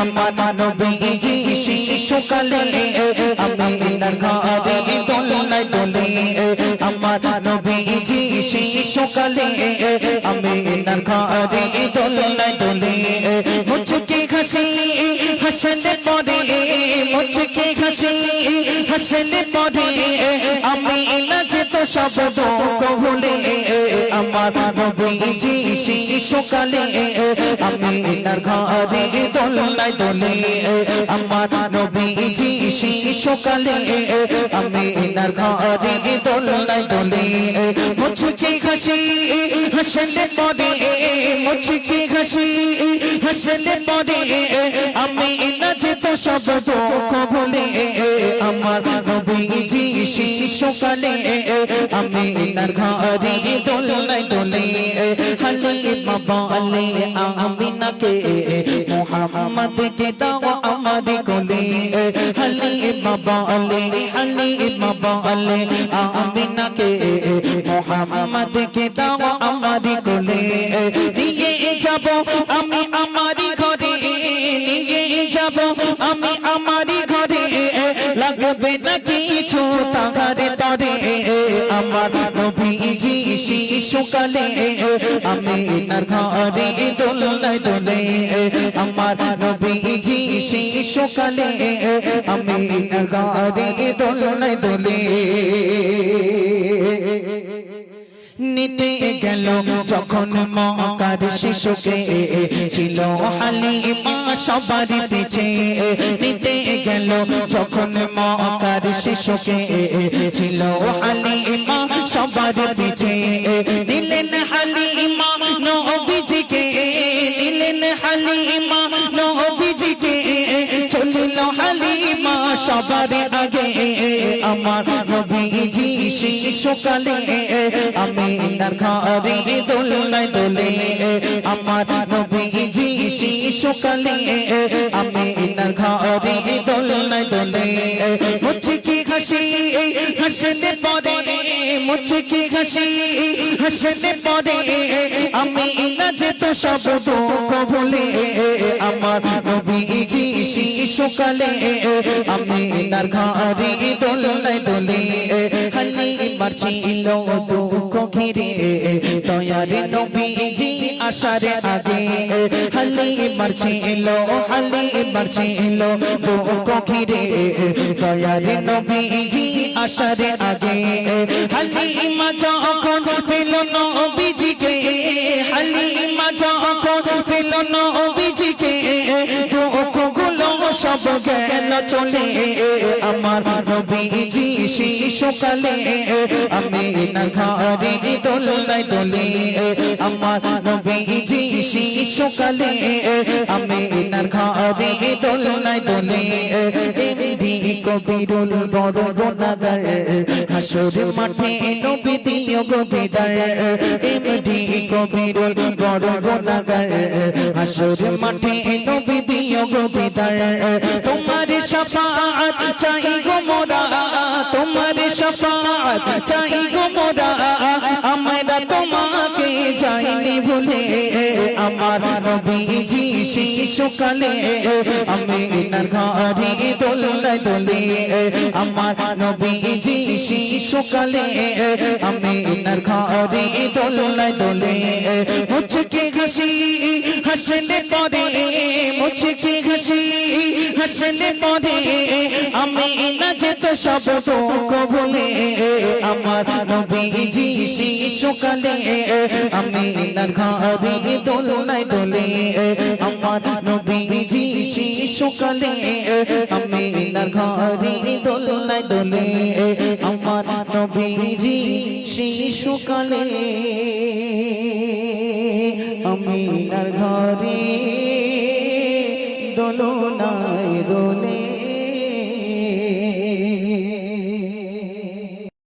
আমার নবীজি শিশুকালে আমিনার ঘরে দোলনায় দোলে আমার নবীজি শিশুকালে আমিনার ঘরে দোলনায় দোলে মুচকি হাসি হাসলে পরে মুচকি হাসি হাসলে পরে আমিনা যে তো সব দুঃখ ভুলে আমার নবীজি শিশুকালে আমিনার ঘরে দোলনায় দোলে আমার নবীজি শিশুকালে আমিনার ঘরে দোলনায় দোলে মুচকি হাসি হাসলে পরে মুচকি হাসি হাসলে পরে আমিনা যে তো সব দুঃখ ভুলে আমার নবীজি শিশুকালে আমিনার ঘরে দোলনায় দোলে হালিমা বলে আমিনাকে মুহাম্মদকে দাও আমার কোলে হালিমা বলে আমিনাকে মুহাম্মদকে দাও আমার কোলে নিয়ে যাব আমি আমারি ঘরে নিয়ে যাব আমি আমারি ঘরে লাগবে না কিছু তাহারে তরে আমার নবীজি শিশুকালে আমিনার ঘরে দোলনায় দোলে আমার নবীজি শিশুকালে আমিনার ঘরে দোলনায় দোলে নিতে গেল যখন মক্কার শিশুকে ছিল হালিমা সবার পিছে নিতে গেল যখন মক্কার শিশুকে ছিল হালিমা সবার পিছে নিলেন হালিমা নবীজিকে নিলেন হালিমা নবীজিকে চলিল হালিমা সবার আগে আমার নবীজি শিশুকালে আমিনার ঘরে দোলনায় দোলে আমার নবীজি শিশুকালে আমিনার ঘরে দোলনায় দোলে মুচকি হাসি হাসলে পরে মুচকি হাসি হাসলে পরে আমিনা যে তো সব দুঃখ ভুলে আমার নবীজি শিশুকালে আমিনার ঘরে দোলনায় দোলে হালিমার ছিল দুঃখ ঘিরে দয়ার নবীজি আসার আগে হালিমার ছিল দুঃখ ঘিরে দয়ার নবীজি আসার আগে হালিমা যখন পেল নবীজিকে হালিমা যখন পেল নবীজিকে দুঃখগুলো সব গেল চলে আমার নবীজি শিশুকালে আমিনার ঘরে দোলনায় দোলে আমার নবীজি শিশুকালে আমিনার ঘরে দোলনায় দোলে এমডি কবিরুল বড় গুনাহগার হাসর মাঠে নবী দিও গো বিদার এমডি কবিরুল বড় গুনাহগার হাসর মাঠে নবী দিও গো বিদার তোমার শাফাআত চাই গো মোরা তোমার শাফাআত চাই গো মোরা আমরা তোমাকে যাইনি ভুলে আমার নবীজি শিশুকালে আমিনার ঘরে দোলনায় দোলে আমার নবীজি শিশুকালে আমিনার ঘরে দোলনায় দোলে মুচকি হাসি হাসলে পরে মুচকি হাসি হাসলে পরে আমিনা যে তো সব দুঃখ ভুলে আমার নবীজি শিশুকালে আমিনার ঘরে দোলনায় দোলে আমার নবীজি শিশুকালে আমিনার ঘরে দোলনায় দোলে আমার নবীজি শিশুকালে আমিনার ঘরে